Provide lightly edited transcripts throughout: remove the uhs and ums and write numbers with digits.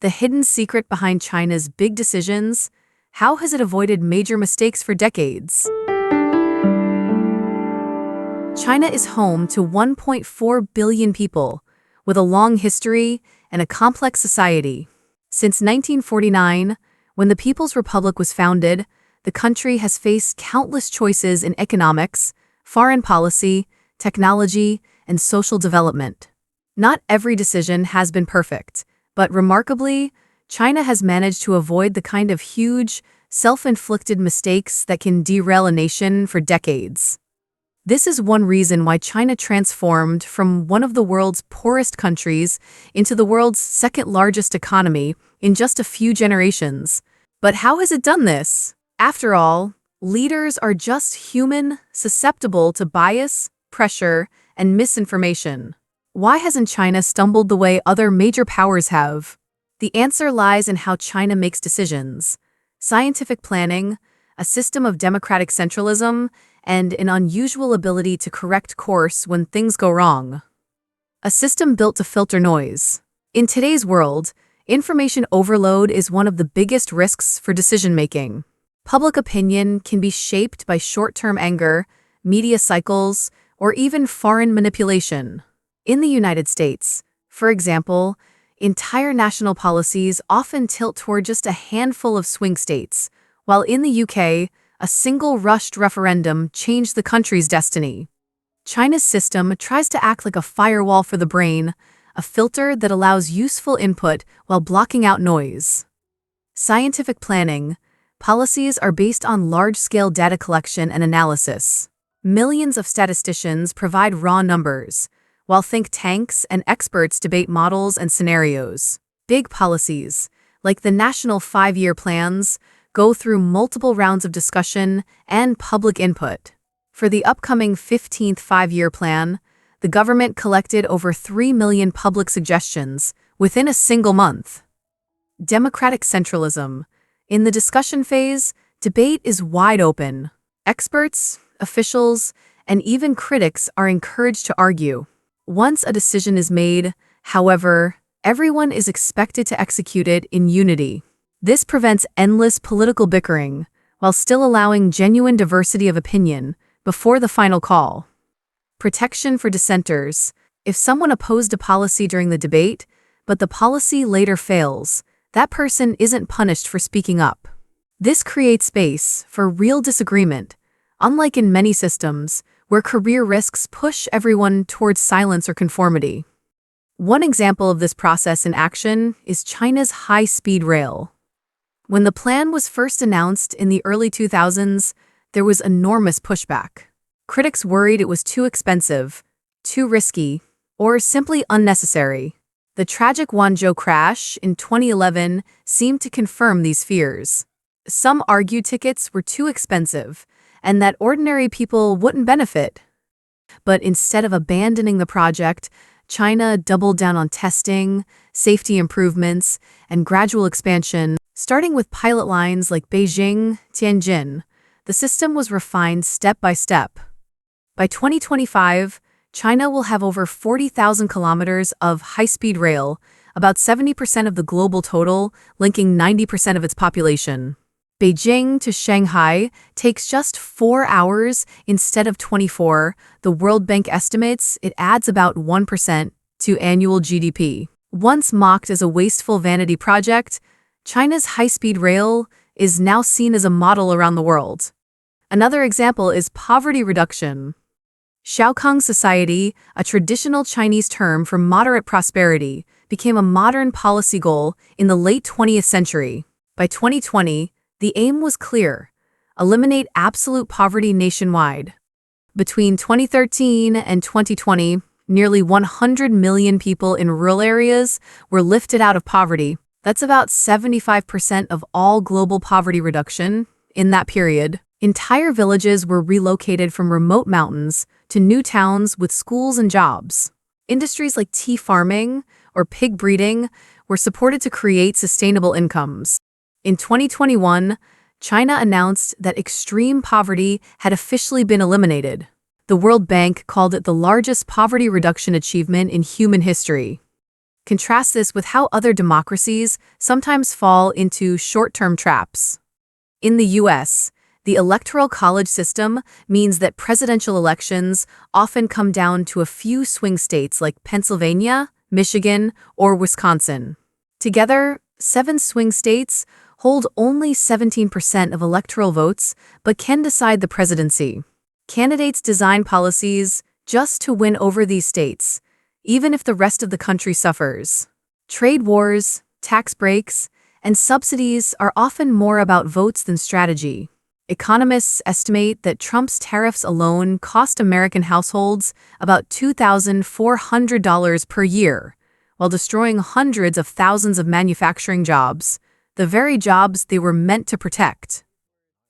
The hidden secret behind China's big decisions? How has it avoided major mistakes for decades? China is home to 1.4 billion people, with a long history and a complex society. Since 1949, when the People's Republic was founded, the country has faced countless choices in economics, foreign policy, technology, and social development. Not every decision has been perfect, but remarkably, China has managed to avoid the kind of huge, self-inflicted mistakes that can derail a nation for decades. This is one reason why China transformed from one of the world's poorest countries into the world's second-largest economy in just a few generations. But how has it done this? After all, leaders are just human, susceptible to bias, pressure, and misinformation. Why hasn't China stumbled the way other major powers have? The answer lies in how China makes decisions. Scientific planning, a system of democratic centralism, and an unusual ability to correct course when things go wrong. A system built to filter noise. In today's world, information overload is one of the biggest risks for decision-making. Public opinion can be shaped by short-term anger, media cycles, or even foreign manipulation. In the United States, for example, entire national policies often tilt toward just a handful of swing states, while in the UK, a single rushed referendum changed the country's destiny. China's system tries to act like a firewall for the brain, a filter that allows useful input while blocking out noise. Scientific planning, policies are based on large-scale data collection and analysis. Millions of statisticians provide raw numbers, while think tanks and experts debate models and scenarios. Big policies, like the national 5-year plans, go through multiple rounds of discussion and public input. For the upcoming 15th 5-year plan, the government collected over 3 million public suggestions within a single month. Democratic centralism. In the discussion phase, debate is wide open. Experts, officials, and even critics are encouraged to argue. Once a decision is made, however, everyone is expected to execute it in unity. This prevents endless political bickering, while still allowing genuine diversity of opinion before the final call. Protection for dissenters. If someone opposed a policy during the debate, but the policy later fails, that person isn't punished for speaking up. This creates space for real disagreement, unlike in many systems where career risks push everyone towards silence or conformity. One example of this process in action is China's high-speed rail. When the plan was first announced in the early 2000s, there was enormous pushback. Critics worried it was too expensive, too risky, or simply unnecessary. The tragic Guangzhou crash in 2011 seemed to confirm these fears. Some argued tickets were too expensive and that ordinary people wouldn't benefit. But instead of abandoning the project, China doubled down on testing, safety improvements, and gradual expansion. Starting with pilot lines like Beijing, Tianjin, the system was refined step by step. By 2025, China will have over 40,000 kilometers of high-speed rail, about 70% of the global total, linking 90% of its population. Beijing to Shanghai takes just 4 hours instead of 24. The World Bank estimates it adds about 1% to annual GDP. Once mocked as a wasteful vanity project, China's high-speed rail is now seen as a model around the world. Another example is poverty reduction. Xiaokang society, a traditional Chinese term for moderate prosperity, became a modern policy goal in the late 20th century. By 2020, the aim was clear: eliminate absolute poverty nationwide. Between 2013 and 2020, nearly 100 million people in rural areas were lifted out of poverty. That's about 75% of all global poverty reduction in that period. Entire villages were relocated from remote mountains to new towns with schools and jobs. Industries like tea farming or pig breeding were supported to create sustainable incomes. In 2021, China announced that extreme poverty had officially been eliminated. The World Bank called it the largest poverty reduction achievement in human history. Contrast this with how other democracies sometimes fall into short-term traps. In the US, the electoral college system means that presidential elections often come down to a few swing states like Pennsylvania, Michigan, or Wisconsin. Together, 7 swing states hold only 17% of electoral votes but can decide the presidency. Candidates design policies just to win over these states, even if the rest of the country suffers. Trade wars, tax breaks, and subsidies are often more about votes than strategy. Economists estimate that Trump's tariffs alone cost American households about $2,400 per year, while destroying hundreds of thousands of manufacturing jobs, the very jobs they were meant to protect.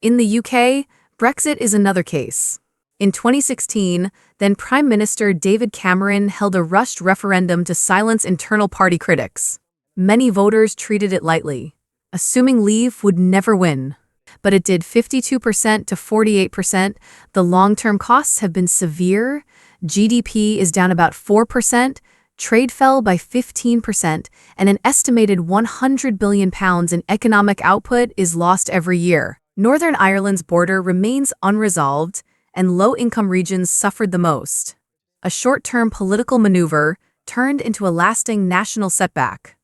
In the UK, Brexit is another case. In 2016, then Prime Minister David Cameron held a rushed referendum to silence internal party critics. Many voters treated it lightly, assuming Leave would never win. But it did 52% to 48%. The long-term costs have been severe. GDP is down about 4%, trade fell by 15%, and an estimated £100 billion in economic output is lost every year. Northern Ireland's border remains unresolved, and low-income regions suffered the most. A short-term political maneuver turned into a lasting national setback.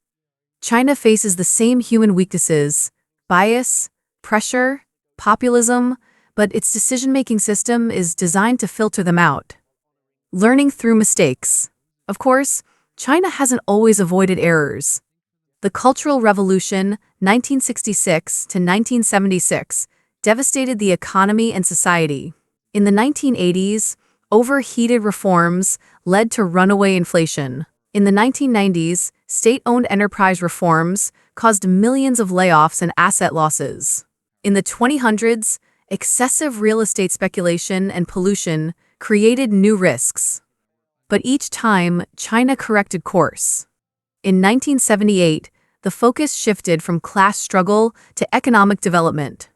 China faces the same human weaknesses: bias, pressure, populism, but its decision-making system is designed to filter them out. Learning through mistakes. Of course, China hasn't always avoided errors. The Cultural Revolution, 1966 to 1976, devastated the economy and society. In the 1980s, overheated reforms led to runaway inflation. In the 1990s, state-owned enterprise reforms caused millions of layoffs and asset losses. In the 2000s, excessive real estate speculation and pollution created new risks. But each time, China corrected course. In 1978, the focus shifted from class struggle to economic development.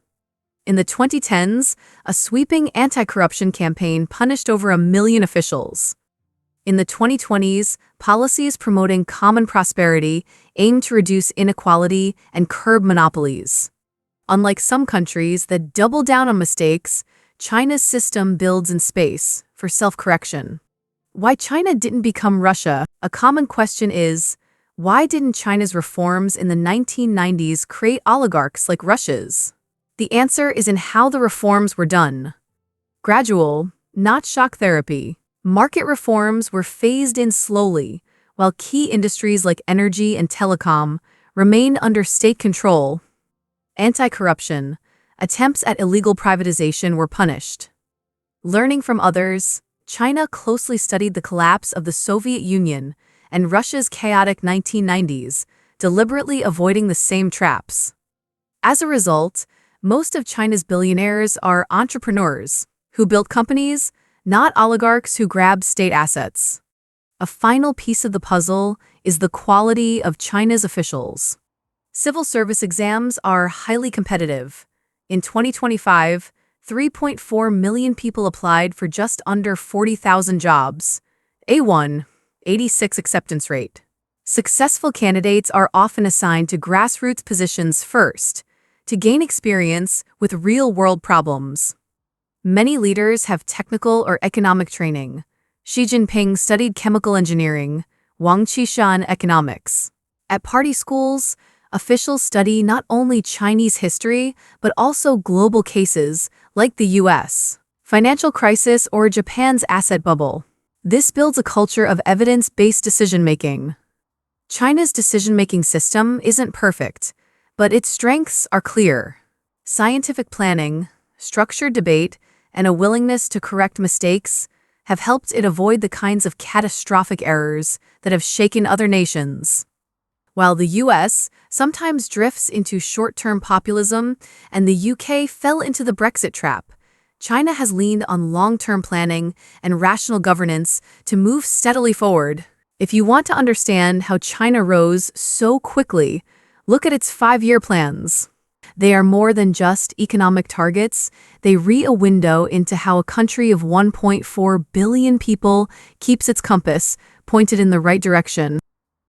In the 2010s, a sweeping anti-corruption campaign punished over 1 million officials. In the 2020s, policies promoting common prosperity aimed to reduce inequality and curb monopolies. Unlike some countries that double down on mistakes, China's system builds in space for self-correction. Why China didn't become Russia? A common question is, why didn't China's reforms in the 1990s create oligarchs like Russia's? The answer is in how the reforms were done. Gradual, not shock therapy. Market reforms were phased in slowly, while key industries like energy and telecom remained under state control. Anti-corruption, attempts at illegal privatization were punished. Learning from others, China closely studied the collapse of the Soviet Union and Russia's chaotic 1990s, deliberately avoiding the same traps. As a result, most of China's billionaires are entrepreneurs who built companies, not oligarchs who grabbed state assets. A final piece of the puzzle is the quality of China's officials. Civil service exams are highly competitive. In 2025, 3.4 million people applied for just under 40,000 jobs. A1, 86 acceptance rate. Successful candidates are often assigned to grassroots positions first, to gain experience with real-world problems. Many leaders have technical or economic training. Xi Jinping studied chemical engineering, Wang Qishan economics. At party schools, officials study not only Chinese history, but also global cases like the US, financial crisis, or Japan's asset bubble. This builds a culture of evidence-based decision-making. China's decision-making system isn't perfect, but its strengths are clear. Scientific planning, structured debate, and a willingness to correct mistakes have helped it avoid the kinds of catastrophic errors that have shaken other nations. While the US sometimes drifts into short-term populism and the UK fell into the Brexit trap, China has leaned on long-term planning and rational governance to move steadily forward. If you want to understand how China rose so quickly, look at its 5-year plans. They are more than just economic targets. They read a window into how a country of 1.4 billion people keeps its compass pointed in the right direction.